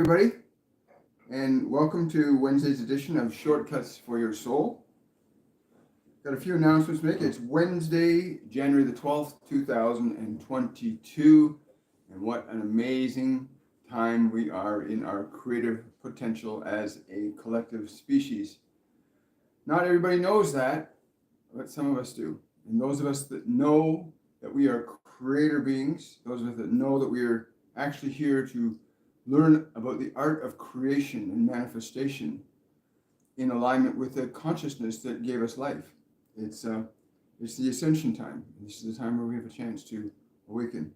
Everybody, and welcome to Wednesday's edition of Shortcuts for Your Soul. Got a few announcements to make. It's Wednesday, January the 12th, 2022, and what an amazing time we are in our creative potential as a collective species. Not everybody knows that, but some of us do. And those of us that know that we are creator beings, those of us that know that we are actually here to learn about the art of creation and manifestation in alignment with the consciousness that gave us life. It's the ascension time. This is the time where we have a chance to awaken.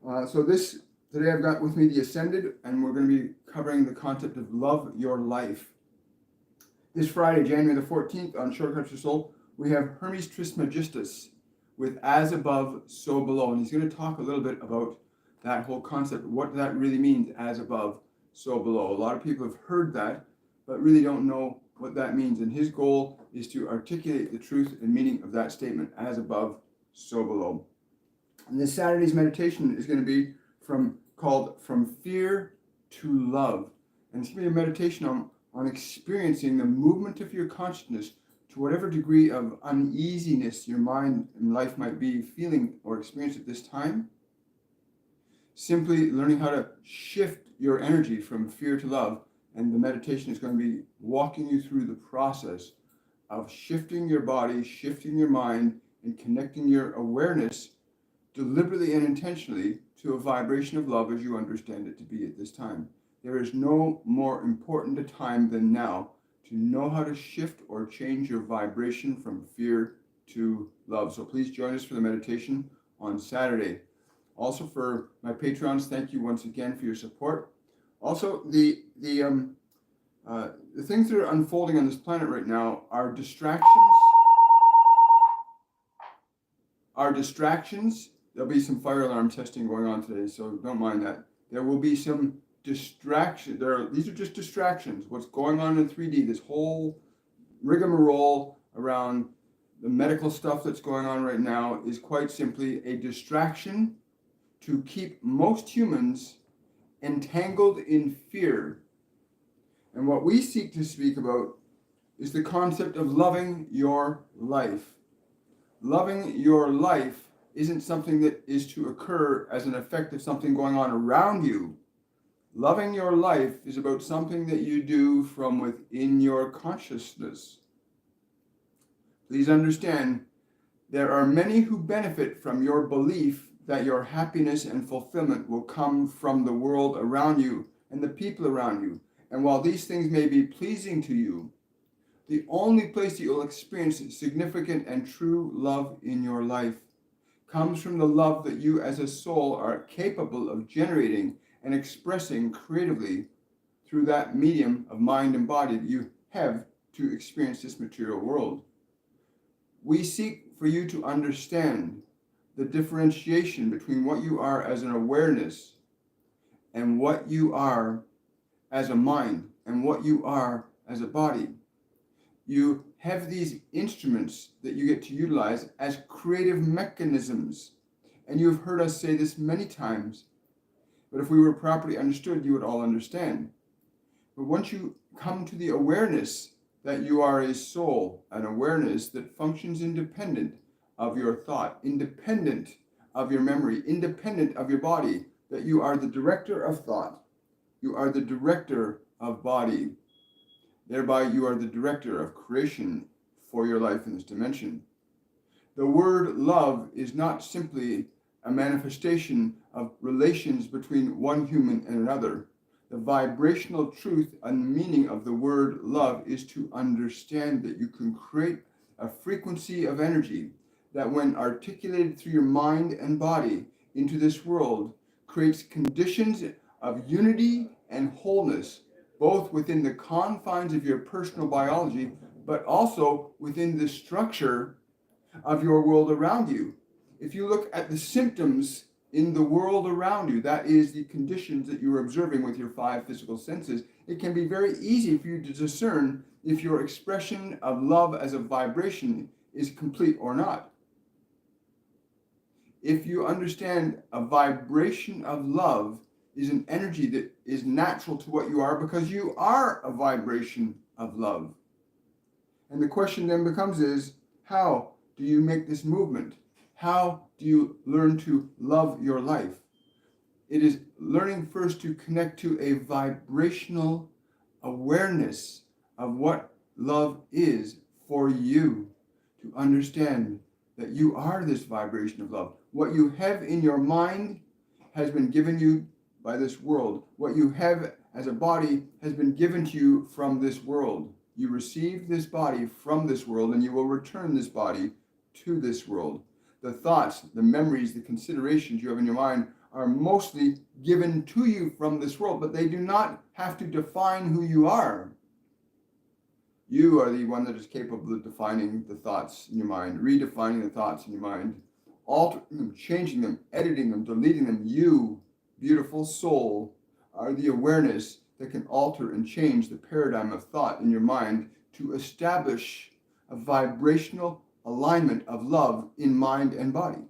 Today I've got with me the Ascended, and we're going to be covering the concept of love your life. This Friday, January the 14th, on Shortcuts for Soul, we have Hermes Trismegistus with As Above, So Below, and he's going to talk a little bit about that whole concept, what that really means, as above, so below. A lot of people have heard that, but really don't know what that means. And his goal is to articulate the truth and meaning of that statement, as above, so below. And this Saturday's meditation is going to be called From Fear to Love. And it's going to be a meditation on experiencing the movement of your consciousness to whatever degree of uneasiness your mind and life might be feeling or experience at this time. Simply learning how to shift your energy from fear to love. And the meditation is going to be walking you through the process of shifting your body, shifting your mind, and connecting your awareness deliberately and intentionally to a vibration of love as you understand it to be at this time. There is no more important a time than now to know how to shift or change your vibration from fear to love. So please join us for the meditation on Saturday. Also, for my patrons, thank you once again for your support. Also, the things that are unfolding on this planet right now are distractions. There'll be some fire alarm testing going on today, so don't mind that. There will be some distraction. These are just distractions. What's going on in 3D, this whole rigmarole around the medical stuff that's going on right now is quite simply a distraction to keep most humans entangled in fear. And what we seek to speak about is the concept of loving your life. Loving your life isn't something that is to occur as an effect of something going on around you. Loving your life is about something that you do from within your consciousness. Please understand, there are many who benefit from your belief that your happiness and fulfillment will come from the world around you and the people around you. And while these things may be pleasing to you, the only place that you'll experience significant and true love in your life comes from the love that you as a soul are capable of generating and expressing creatively through that medium of mind and body that you have to experience this material world. We seek for you to understand the differentiation between what you are as an awareness and what you are as a mind and what you are as a body. You have these instruments that you get to utilize as creative mechanisms. And you've heard us say this many times, but if we were properly understood, you would all understand. But once you come to the awareness that you are a soul, an awareness that functions independent of your thought, independent of your memory, independent of your body, that you are the director of thought, you are the director of body, thereby you are the director of creation for your life in this dimension. The word love is not simply a manifestation of relations between one human and another. The vibrational truth and meaning of the word love is to understand that you can create a frequency of energy that, when articulated through your mind and body into this world, creates conditions of unity and wholeness, both within the confines of your personal biology, but also within the structure of your world around you. If you look at the symptoms in the world around you, that is the conditions that you're observing with your 5 physical senses, it can be very easy for you to discern if your expression of love as a vibration is complete or not. If you understand a vibration of love is an energy that is natural to what you are because you are a vibration of love. And the question then becomes is, how do you make this movement? How do you learn to love your life? It is learning first to connect to a vibrational awareness of what love is for you, to understand that you are this vibration of love. What you have in your mind has been given you by this world. What you have as a body has been given to you from this world. You receive this body from this world, and you will return this body to this world. The thoughts, the memories, the considerations you have in your mind are mostly given to you from this world, but they do not have to define who you are. You are the one that is capable of defining the thoughts in your mind, redefining the thoughts in your mind, altering them, changing them, editing them, deleting them. You, beautiful soul, are the awareness that can alter and change the paradigm of thought in your mind to establish a vibrational alignment of love in mind and body,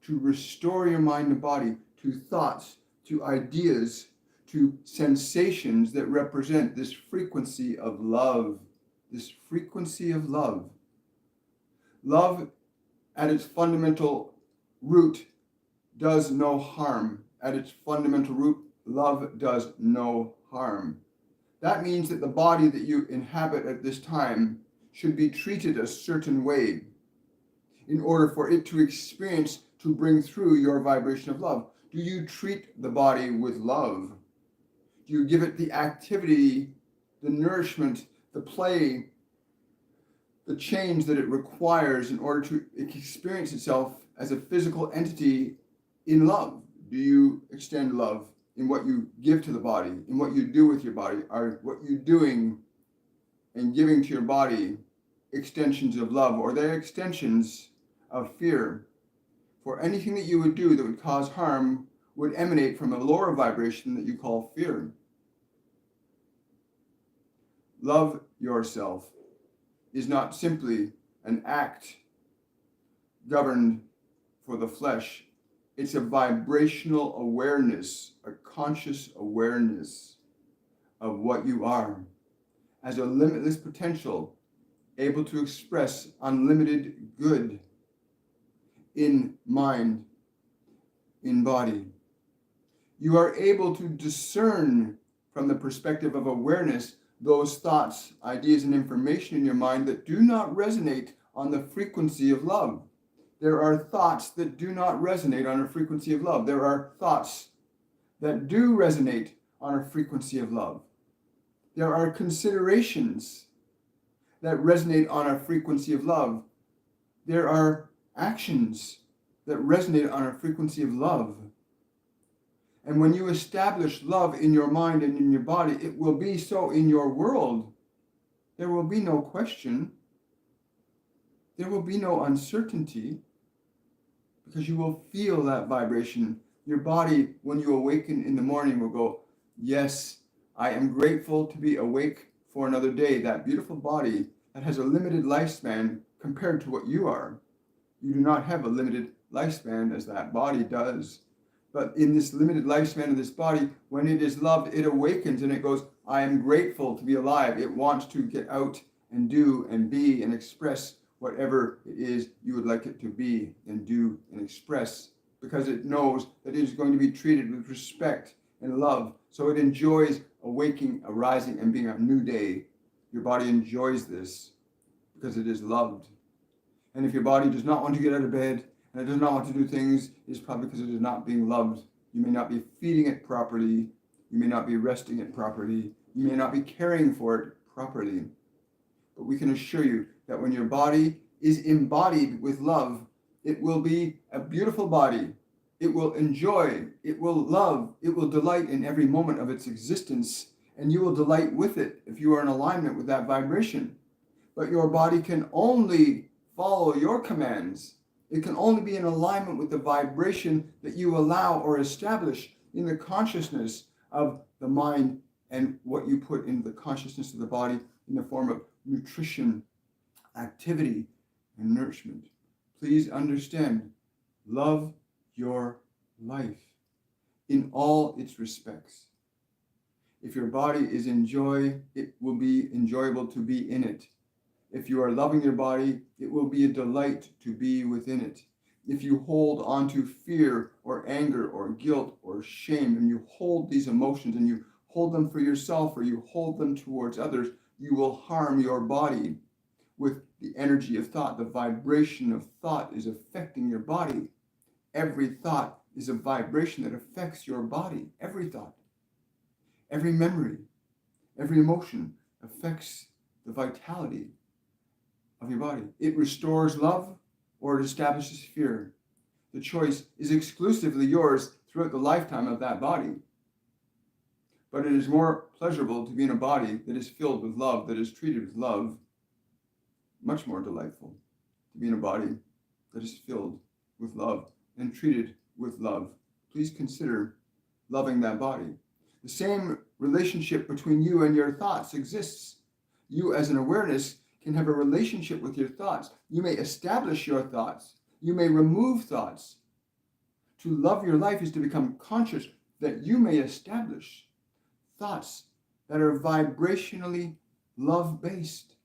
to restore your mind and body to thoughts, to ideas, to sensations that represent this frequency of love, this frequency of love. Love, at its fundamental root, does no harm. At its fundamental root, love does no harm. That means that the body that you inhabit at this time should be treated a certain way in order for it to experience, to bring through your vibration of love. Do you treat the body with love? Do you give it the activity, the nourishment, the play, the change that it requires in order to experience itself as a physical entity in love? Do you extend love in what you give to the body, in what you do with your body? Are what you're doing and giving to your body extensions of love, or they're extensions of fear? For anything that you would do that would cause harm would emanate from a lower vibration that you call fear. Love yourself is not simply an act governed for the flesh. It's a vibrational awareness, a conscious awareness of what you are as a limitless potential, able to express unlimited good in mind, in body. You are able to discern from the perspective of awareness those thoughts, ideas, and information in your mind that do not resonate on the frequency of love. There are thoughts that do not resonate on a frequency of love. There are thoughts that do resonate on a frequency of love. There are considerations that resonate on a frequency of love. There are actions that resonate on a frequency of love. And when you establish love in your mind and in your body, it will be so in your world. There will be no question. There will be no uncertainty, because you will feel that vibration. Your body, when you awaken in the morning, will go, yes, I am grateful to be awake for another day. That beautiful body that has a limited lifespan compared to what you are. You do not have a limited lifespan as that body does. But in this limited lifespan of this body, when it is loved, it awakens and it goes, I am grateful to be alive. It wants to get out and do and be and express whatever it is you would like it to be and do and express, because it knows that it is going to be treated with respect and love. So it enjoys awaking, arising, and being a new day. Your body enjoys this because it is loved. And if your body does not want to get out of bed and it does not want to do things, it's probably because it is not being loved. You may not be feeding it properly. You may not be resting it properly. You may not be caring for it properly. But we can assure you that when your body is embodied with love, it will be a beautiful body. It will enjoy, it will love, it will delight in every moment of its existence, and you will delight with it if you are in alignment with that vibration. But your body can only follow your commands. It can only be in alignment with the vibration that you allow or establish in the consciousness of the mind and what you put into the consciousness of the body in the form of nutrition, activity, and nourishment. Please understand, love your life. in all its respects. If your body is in joy, it will be enjoyable to be in it. If you are loving your body, it will be a delight to be within it. If you hold on to fear or anger or guilt or shame, and you hold these emotions and you hold them for yourself or you hold them towards others, you will harm your body with the energy of thought. The vibration of thought is affecting your body. Every thought is a vibration that affects your body. Every thought, every memory, every emotion affects the vitality of your body. It restores love or it establishes fear. The choice is exclusively yours throughout the lifetime of that body. But it is more pleasurable to be in a body that is filled with love, that is treated with love. Much more delightful to be in a body that is filled with love and treated with love. Please consider loving that body. The same relationship between you and your thoughts exists. You as an awareness can have a relationship with your thoughts. You may establish your thoughts. You may remove thoughts. To love your life is to become conscious that you may establish thoughts that are vibrationally love-based.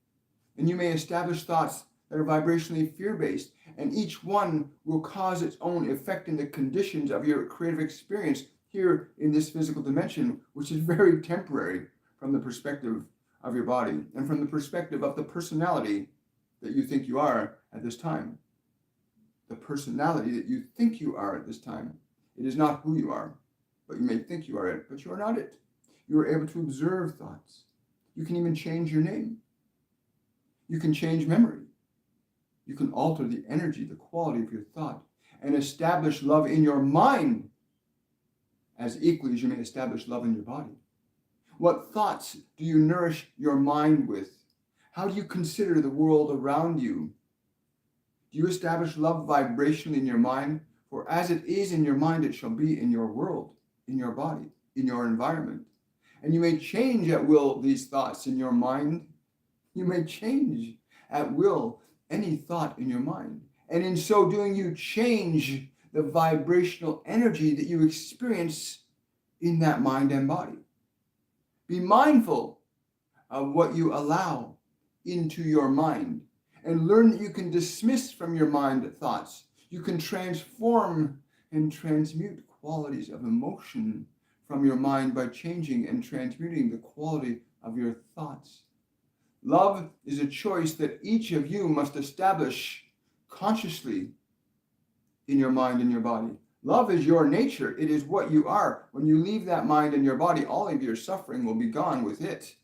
And you may establish thoughts that are vibrationally fear-based. And each one will cause its own effect in the conditions of your creative experience here in this physical dimension, which is very temporary from the perspective of your body and from the perspective of the personality that you think you are at this time. The personality that you think you are at this time. It is not who you are, but you may think you are it, but you are not it. You are able to observe thoughts. You can even change your name. You can change memory. You can alter the energy, the quality of your thought, and establish love in your mind as equally as you may establish love in your body. What thoughts do you nourish your mind with? How do you consider the world around you? Do you establish love vibrationally in your mind? For as it is in your mind, it shall be in your world, in your body, in your environment. And you may change at will these thoughts in your mind. You may change at will any thought in your mind. And in so doing, you change the vibrational energy that you experience in that mind and body. Be mindful of what you allow into your mind and learn that you can dismiss from your mind thoughts. You can transform and transmute qualities of emotion from your mind by changing and transmuting the quality of your thoughts. Love is a choice that each of you must establish consciously in your mind and your body. Love is your nature. It is what you are. When you leave that mind and your body, all of your suffering will be gone with it.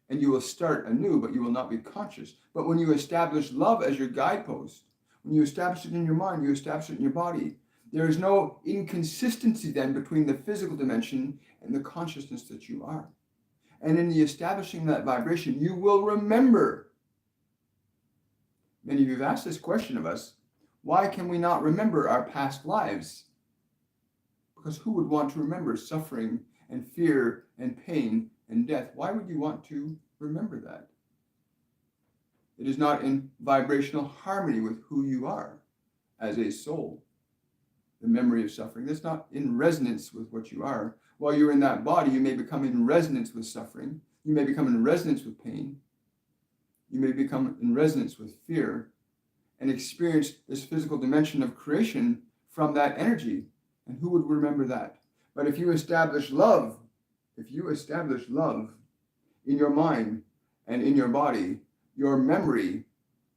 And you will start anew, but you will not be conscious. But when you establish love as your guidepost, when you establish it in your mind, you establish it in your body, there is no inconsistency then between the physical dimension and the consciousness that you are. And in the establishing that vibration, you will remember. Many of you have asked this question of us. Why can we not remember our past lives? Because who would want to remember suffering and fear and pain and death? Why would you want to remember that? It is not in vibrational harmony with who you are as a soul. The memory of suffering, that's not in resonance with what you are. While you're in that body, you may become in resonance with suffering. You may become in resonance with pain. You may become in resonance with fear and experience this physical dimension of creation from that energy. And who would remember that? But if you establish love in your mind and in your body, your memory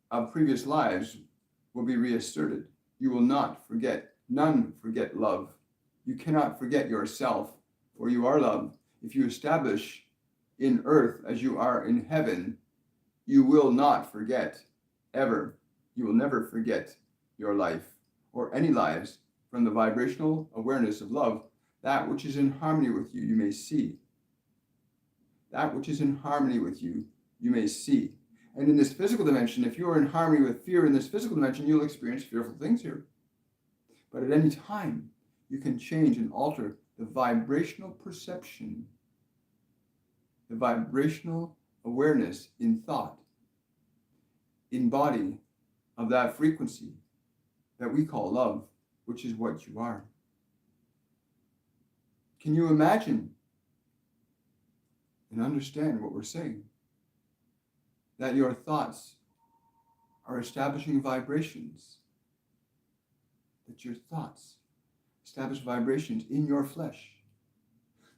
of previous lives will be reasserted. You will not forget. None forget love. You cannot forget yourself, for you are love. If you establish in earth as you are in heaven, you will not forget ever. You will never forget your life or any lives from the vibrational awareness of love. That which is in harmony with you, you may see. That which is in harmony with you, you may see. And in this physical dimension, if you are in harmony with fear in this physical dimension, you'll experience fearful things here. But at any time, you can change and alter the vibrational perception, the vibrational awareness in thought, in body, of that frequency that we call love, which is what you are. Can you imagine and understand what we're saying? That your thoughts are establishing vibrations. That your thoughts establish vibrations in your flesh.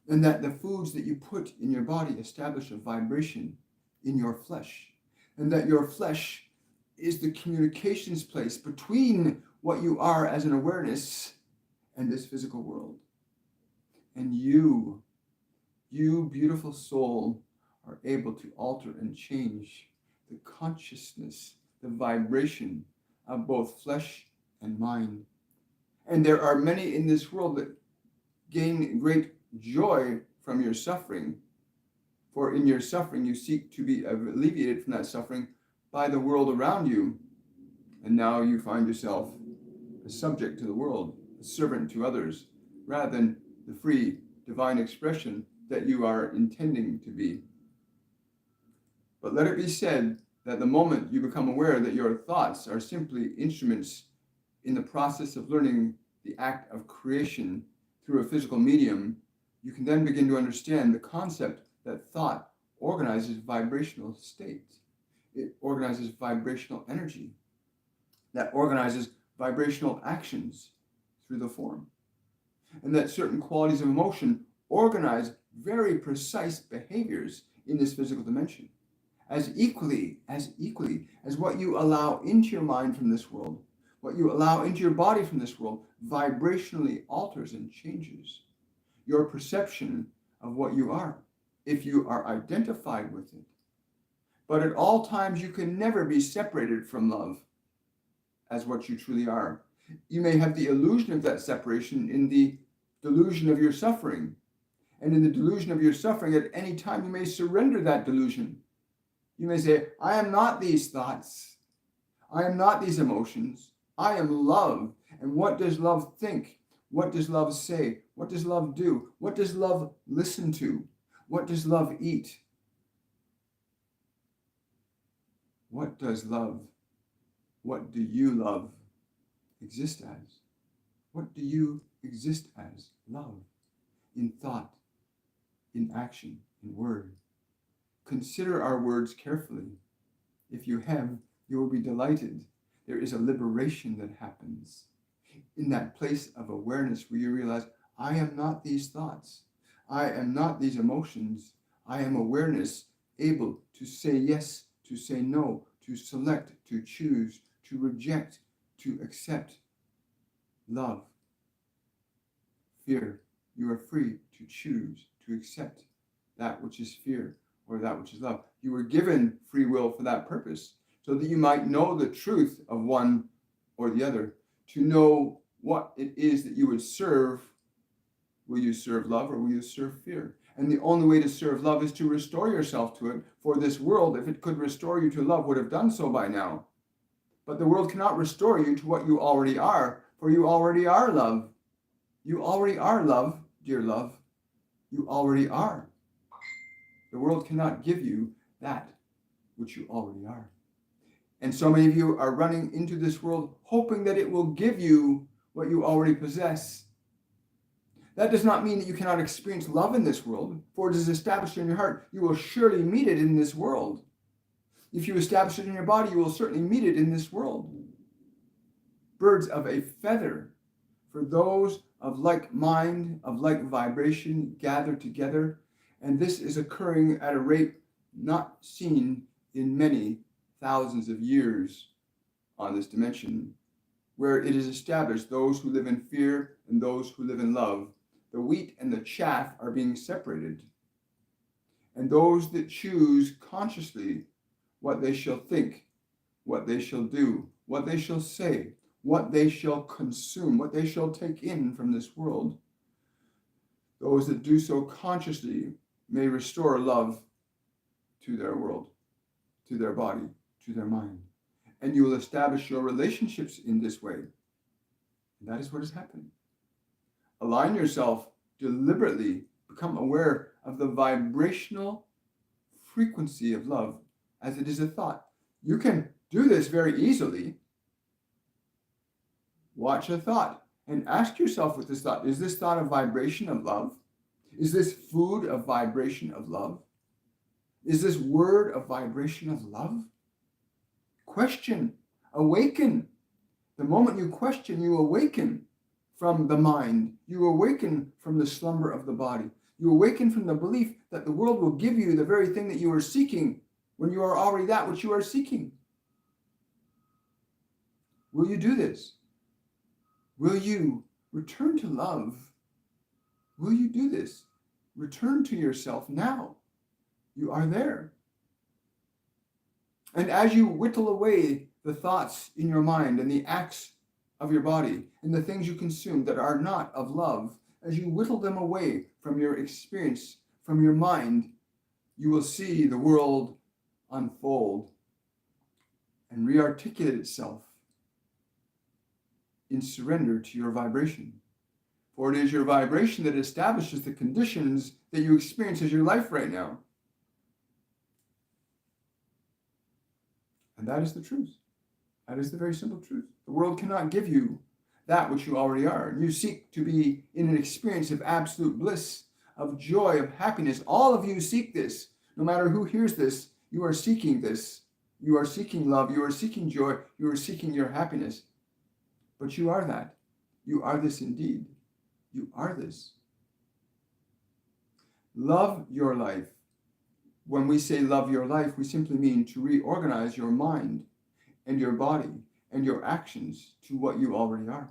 And that the foods that you put in your body establish a vibration in your flesh. And that your flesh is the communications place between what you are as an awareness and this physical world. And you, beautiful soul, are able to alter and change the consciousness, the vibration of both flesh and mind. And there are many in this world that gain great joy from your suffering. For in your suffering, you seek to be alleviated from that suffering by the world around you. And now you find yourself a subject to the world, a servant to others, rather than the free divine expression that you are intending to be. But let it be said that the moment you become aware that your thoughts are simply instruments in the process of learning the act of creation through a physical medium, you can then begin to understand the concept that thought organizes vibrational states. It organizes vibrational energy that organizes vibrational actions through the form. And that certain qualities of emotion organize very precise behaviors in this physical dimension, as equally as what you allow into your mind from this world, what you allow into your body from this world, vibrationally alters and changes your perception of what you are, if you are identified with it. But at all times, you can never be separated from love as what you truly are. You may have the illusion of that separation in the delusion of your suffering. And in the delusion of your suffering, at any time, you may surrender that delusion. You may say, I am not these thoughts. I am not these emotions. I am love. And what does love think? What does love say? What does love do? What does love listen to? What does love eat? What does love, what do you love exist as? What do you exist as? Love, in thought, in action, in word. Consider our words carefully. If you have, you will be delighted. There is a liberation that happens in that place of awareness where you realize, I am not these thoughts. I am not these emotions. I am awareness, able to say yes, to say no, to select, to choose, to reject, to accept. Love. Fear. You are free to choose, to accept that which is fear or that which is love. You were given free will for that purpose, so that you might know the truth of one or the other, to know what it is that you would serve. Will you serve love or will you serve fear? And the only way to serve love is to restore yourself to it, for this world, if it could restore you to love, would have done so by now. But the world cannot restore you to what you already are, for you already are love. You already are love, dear love. You already are. The world cannot give you that which you already are. And so many of you are running into this world hoping that it will give you what you already possess. That does not mean that you cannot experience love in this world, for it is established in your heart. You will surely meet it in this world. If you establish it in your body, you will certainly meet it in this world. Birds of a feather, for those of like mind, of like vibration, gather together. And this is occurring at a rate not seen in many thousands of years on this dimension, where it is established those who live in fear and those who live in love. The wheat and the chaff are being separated. And those that choose consciously what they shall think, what they shall do, what they shall say, what they shall consume, what they shall take in from this world, those that do so consciously may restore love to their world, to their body, to their mind. And you will establish your relationships in this way. And that is what is happening. Align yourself deliberately, become aware of the vibrational frequency of love as it is a thought. You can do this very easily. Watch a thought and ask yourself with this thought, is this thought a vibration of love Is this food a vibration of love? Is this word a vibration of love? Question, awaken. The moment you question, you awaken from the mind. You awaken from the slumber of the body. You awaken from the belief that the world will give you the very thing that you are seeking when you are already that which you are seeking. Will you do this? Will you return to love? Will you do this? Return to yourself now. You are there. And as you whittle away the thoughts in your mind and the acts of your body and the things you consume that are not of love, as you whittle them away from your experience, from your mind, you will see the world unfold and rearticulate itself in surrender to your vibration. For it is your vibration that establishes the conditions that you experience as your life right now. And that is the truth. That is the very simple truth. The world cannot give you that which you already are. You seek to be in an experience of absolute bliss, of joy, of happiness. All of you seek this. No matter who hears this, you are seeking this. You are seeking love. You are seeking joy. You are seeking your happiness. But you are that. You are this indeed. You are this. Love your life. When we say love your life, we simply mean to reorganize your mind and your body and your actions to what you already are.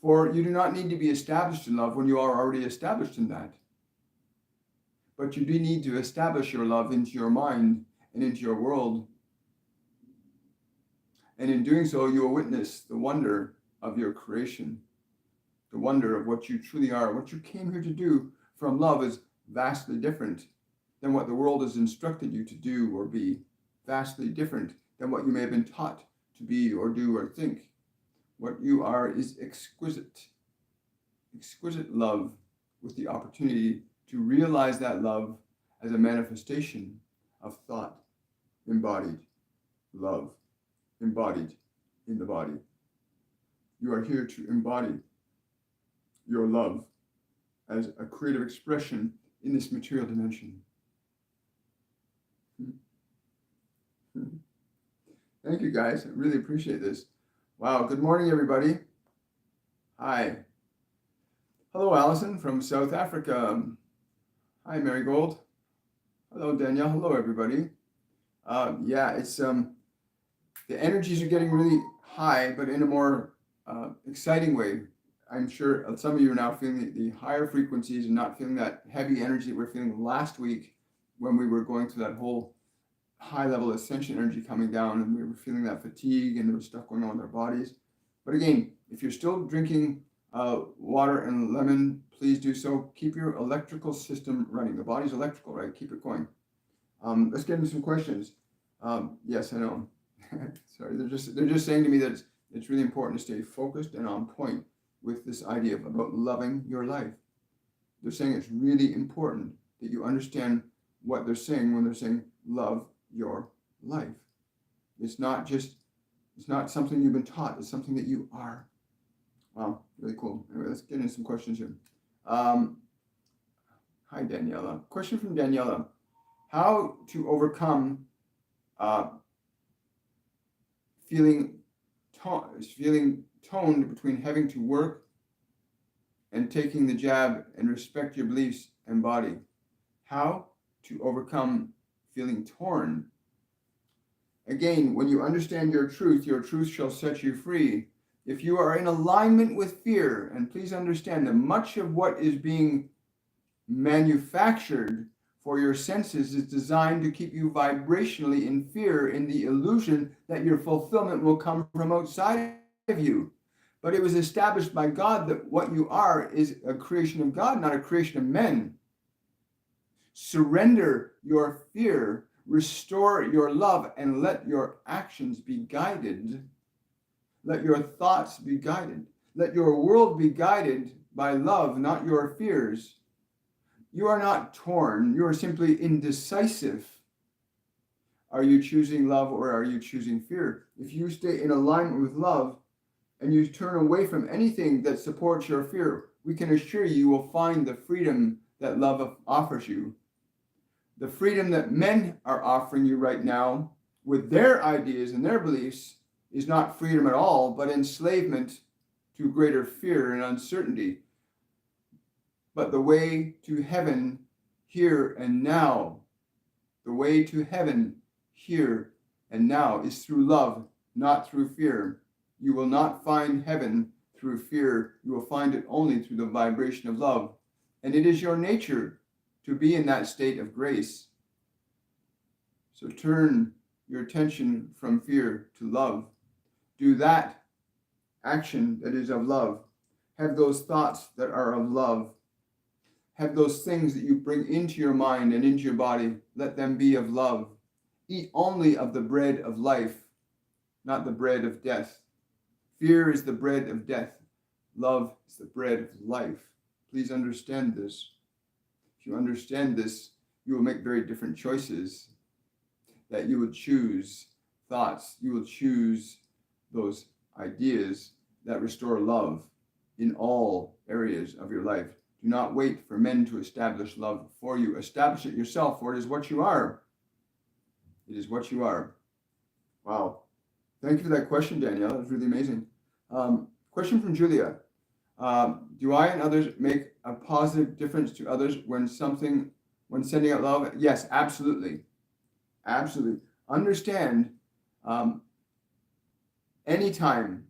For you do not need to be established in love when you are already established in that. But you do need to establish your love into your mind and into your world. And in doing so, you will witness the wonder of your creation, the wonder of what you truly are. What you came here to do from love is vastly different than what the world has instructed you to do or be, vastly different than what you may have been taught to be or do or think. What you are is exquisite love with the opportunity to realize that love as a manifestation of thought, embodied, love, embodied in the body. You are here to embody your love as a creative expression in this material dimension. Thank you, guys. I really appreciate this. Wow. Good morning, everybody. Hi. Hello, Allison from South Africa. Hi, Marigold. Hello, Danielle. Hello, everybody. It's the energies are getting really high, but in a more exciting way. I'm sure some of you are now feeling the higher frequencies and not feeling that heavy energy that we're feeling last week when we were going through that whole high level ascension energy coming down and we were feeling that fatigue and there was stuff going on with our bodies. But again, if you're still drinking water and lemon, please do so. Keep your electrical system running. The body's electrical, right? Keep it going. Let's get into some questions. Yes, I know. Sorry, they're just saying to me that it's really important to stay focused and on point with this idea about loving your life. They're saying it's really important that you understand what they're saying when they're saying love your life. It's not something you've been taught, it's something that you are. Wow, really cool. Anyway, let's get into some questions here. Hi, Daniela. Question from Daniela. How to overcome feeling toned between having to work and taking the jab and respect your beliefs and body. How to overcome feeling torn. Again, when you understand your truth shall set you free. If you are in alignment with fear, and please understand that much of what is being manufactured for your senses is designed to keep you vibrationally in fear, in the illusion that your fulfillment will come from outside of you. But it was established by God that what you are is a creation of God, not a creation of men. Surrender your fear, restore your love, and let your actions be guided. Let your thoughts be guided. Let your world be guided by love, not your fears. You are not torn. You are simply indecisive. Are you choosing love or are you choosing fear? If you stay in alignment with love and you turn away from anything that supports your fear, we can assure you, you will find the freedom that love offers you. The freedom that men are offering you right now with their ideas and their beliefs is not freedom at all, but enslavement to greater fear and uncertainty. But the way to heaven here and now, the way to heaven here and now is through love, not through fear. You will not find heaven through fear. You will find it only through the vibration of love. And it is your nature to be in that state of grace. So turn your attention from fear to love. Do that action that is of love. Have those thoughts that are of love. Have those things that you bring into your mind and into your body. Let them be of love. Eat only of the bread of life, not the bread of death. Fear is the bread of death. Love is the bread of life. Please understand this. If you understand this, you will make very different choices. That you will choose thoughts. You will choose those ideas that restore love in all areas of your life. Do not wait for men to establish love for you. Establish it yourself, for it is what you are. It is what you are. Wow. Thank you for that question, Danielle. That was really amazing. Question from Julia. Do I and others make a positive difference to others when sending out love? Yes, absolutely. Absolutely. Understand, anytime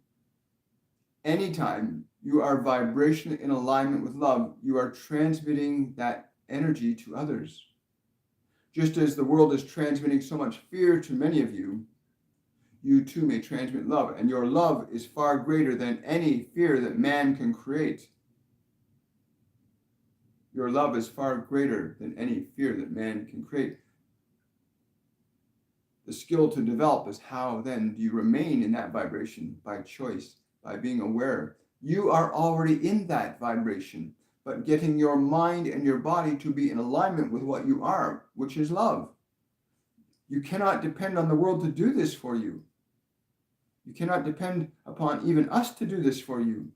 you are vibrationally in alignment with love, you are transmitting that energy to others. Just as the world is transmitting so much fear to many of you, you too may transmit love. And your love is far greater than any fear that man can create. Your love is far greater than any fear that man can create. The skill to develop is how then do you remain in that vibration? By choice, by being aware. You are already in that vibration, but getting your mind and your body to be in alignment with what you are, which is love. You cannot depend on the world to do this for you. You cannot depend upon even us to do this for you.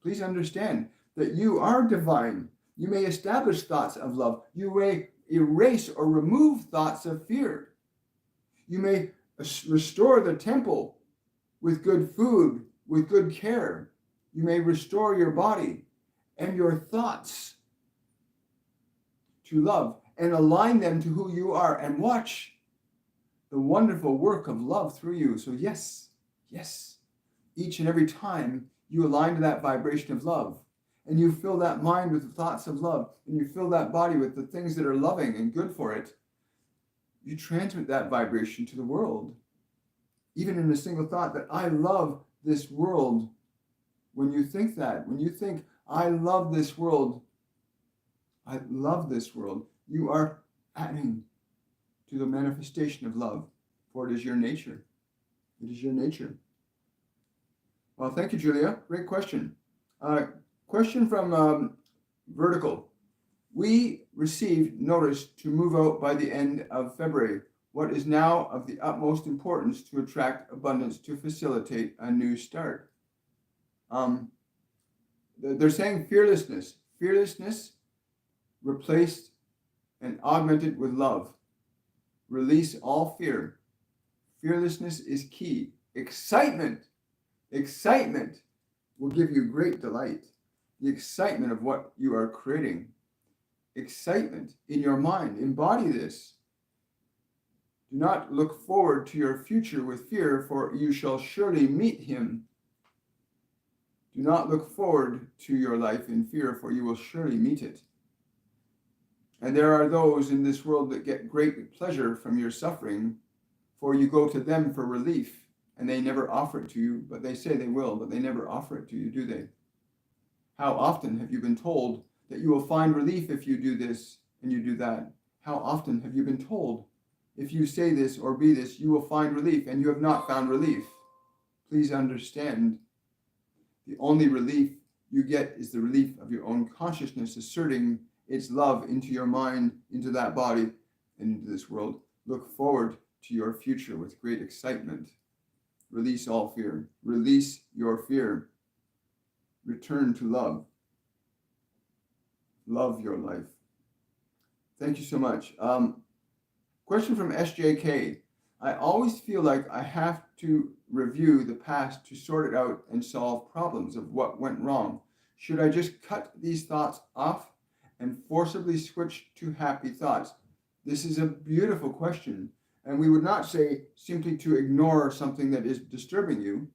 Please understand that you are divine. You may establish thoughts of love. You may erase or remove thoughts of fear. You may restore the temple with good food, with good care. You may restore your body and your thoughts to love and align them to who you are and watch the wonderful work of love through you. So yes, each and every time you align to that vibration of love and you fill that mind with the thoughts of love and you fill that body with the things that are loving and good for it, you transmit that vibration to the world. Even in a single thought that I love this world. When you think that, when you think I love this world, you are adding to the manifestation of love, for it is your nature. It is your nature. Well, thank you, Julia. Great question. Question from Vertical. We received notice to move out by the end of February. What is now of the utmost importance to attract abundance to facilitate a new start? They're saying fearlessness. Fearlessness replaced and augmented with love. Release all fear. Fearlessness is key. Excitement will give you great delight. The excitement of what you are creating. Excitement in your mind. Embody this. Do not look forward to your future with fear, for you shall surely meet him. Do not look forward to your life in fear, for you will surely meet it. And there are those in this world that get great pleasure from your suffering, for you go to them for relief, and they never offer it to you, but they say they will, but they never offer it to you, do they? How often have you been told that you will find relief if you do this and you do that? How often have you been told, if you say this or be this, you will find relief, and you have not found relief? Please understand, the only relief you get is the relief of your own consciousness asserting its love into your mind, into that body, and into this world. Look forward to your future with great excitement. Release all fear. Release your fear. Return to love. Love your life. Thank you so much. Question from SJK. I always feel like I have to review the past to sort it out and solve problems of what went wrong. Should I just cut these thoughts off and forcibly switch to happy thoughts? This is a beautiful question. And we would not say simply to ignore something that is disturbing you,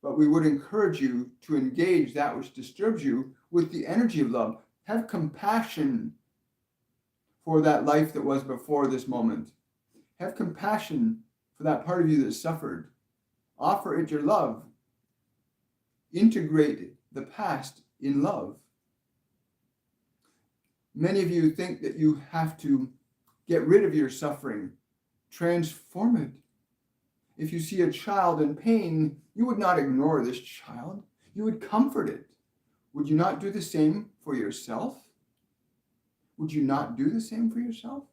but we would encourage you to engage that which disturbs you with the energy of love. Have compassion for that life that was before this moment. Have compassion for that part of you that suffered. Offer it your love. Integrate the past in love. Many of you think that you have to get rid of your suffering, transform it. If you see a child in pain, you would not ignore this child. You would comfort it. Would you not do the same for yourself? Would you not do the same for yourself?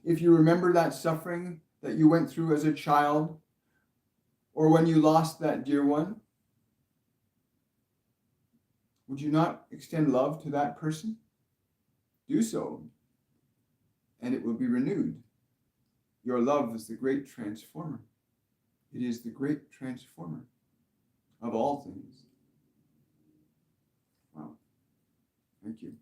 If you remember that suffering that you went through as a child, or when you lost that dear one, would you not extend love to that person? Do so, and it will be renewed. Your love is the great transformer. It is the great transformer of all things. Wow. Thank you.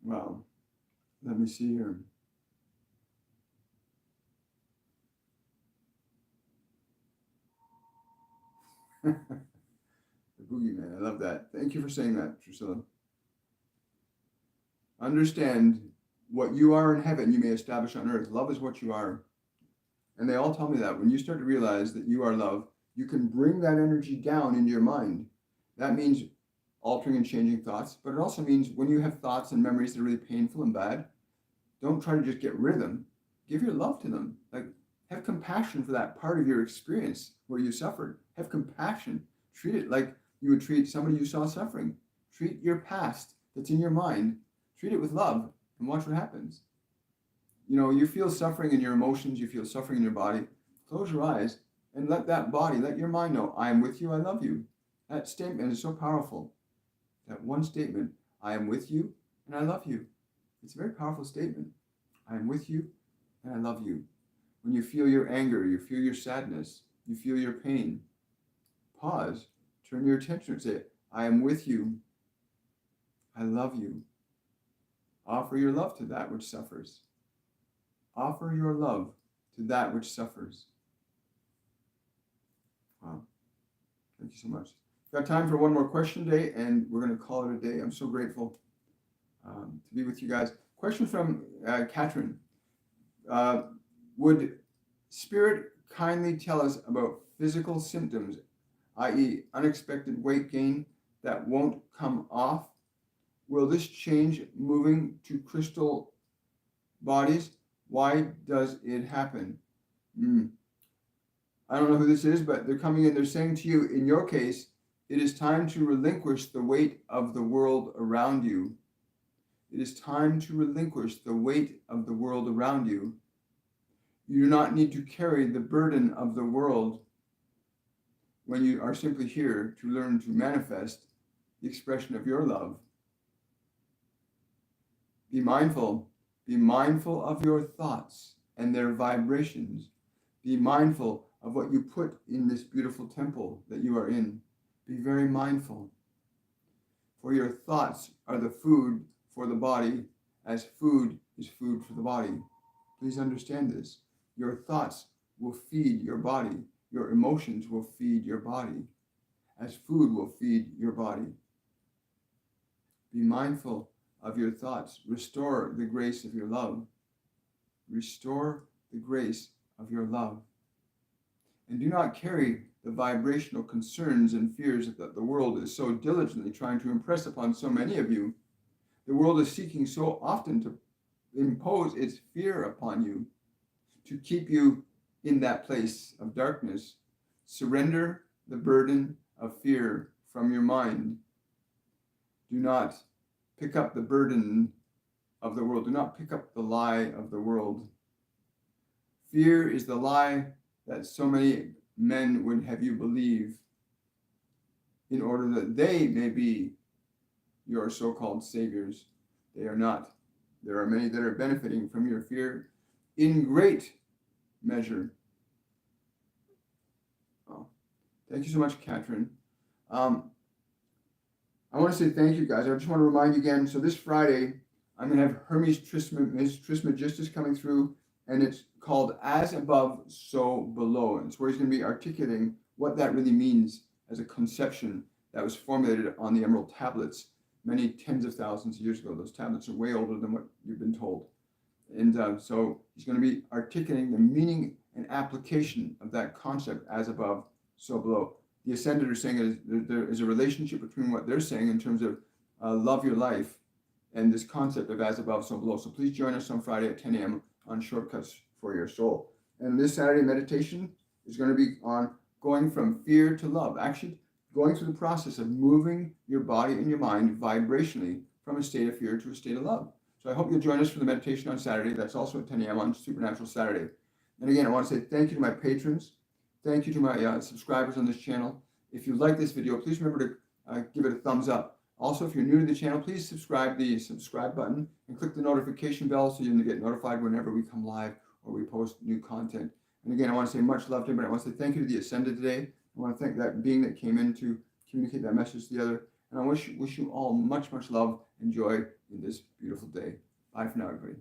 Wow. Let me see here. The boogeyman. I love that. Thank you for saying that, Drusilla. Understand what you are in heaven, you may establish on earth. Love is what you are. And they all tell me that when you start to realize that you are love, you can bring that energy down into your mind. That means altering and changing thoughts, but it also means when you have thoughts and memories that are really painful and bad, don't try to just get rid of them. Give your love to them. Like, have compassion for that part of your experience where you suffered. Have compassion. Treat it like you would treat somebody you saw suffering. Treat your past that's in your mind. Treat it with love and watch what happens. You know, you feel suffering in your emotions, you feel suffering in your body. Close your eyes and let that body, let your mind know, I am with you, I love you. That statement is so powerful. That one statement, I am with you and I love you. It's a very powerful statement. I am with you and I love you. When you feel your anger, you feel your sadness, you feel your pain, pause, turn your attention and say, I am with you. I love you. Offer your love to that which suffers. Offer your love to that which suffers. Wow. Thank you so much. Got time for one more question today, and we're going to call it a day. I'm so grateful to be with you guys. Question from Catherine. Would Spirit kindly tell us about physical symptoms, i.e. unexpected weight gain that won't come off? Will this change moving to crystal bodies? Why does it happen? I don't know who this is, but they're coming in. They're saying to you, in your case, it is time to relinquish the weight of the world around you. It is time to relinquish the weight of the world around you. You do not need to carry the burden of the world when you are simply here to learn to manifest the expression of your love. Be mindful. Be mindful of your thoughts and their vibrations. Be mindful of what you put in this beautiful temple that you are in. Be very mindful. For your thoughts are the food for the body, as food is food for the body. Please understand this. Your thoughts will feed your body. Your emotions will feed your body, as food will feed your body. Be mindful of your thoughts. Restore the grace of your love. Restore the grace of your love. And do not carry the vibrational concerns and fears that the world is so diligently trying to impress upon so many of you. The world is seeking so often to impose its fear upon you, to keep you in that place of darkness. Surrender the burden of fear from your mind. Do not pick up the burden of the world. Do not pick up the lie of the world. Fear is the lie that so many men would have you believe in order that they may be your so-called saviors. They are not. There are many that are benefiting from your fear in great measure. Oh, thank you so much, Catherine. I want to say thank you, guys. I just want to remind you again. So this Friday, I'm going to have Hermes Trismegistus coming through, and it's called As Above, So Below. And it's where he's going to be articulating what that really means as a conception that was formulated on the emerald tablets many tens of thousands of years ago. Those tablets are way older than what you've been told. And so he's going to be articulating the meaning and application of that concept, as above, so below. The Ascended are saying there is a relationship between what they're saying in terms of love your life and this concept of as above, so below. So please join us on Friday at 10 a.m. on Shortcuts for Your Soul. And this Saturday meditation is going to be on going from fear to love. Actually, going through the process of moving your body and your mind vibrationally from a state of fear to a state of love. So I hope you'll join us for the meditation on Saturday. That's also at 10 a.m. on Supernatural Saturday. And again, I want to say thank you to my patrons. Thank you to my subscribers on this channel. If you like this video, please remember to give it a thumbs up. Also, if you're new to the channel, please subscribe the subscribe button and click the notification bell so you get notified whenever we come live or we post new content. And again, I want to say much love to everybody. I want to say thank you to the Ascended today. I want to thank that being that came in to communicate that message to the other. And I wish you all much, much love and joy in this beautiful day. Bye for now, everybody.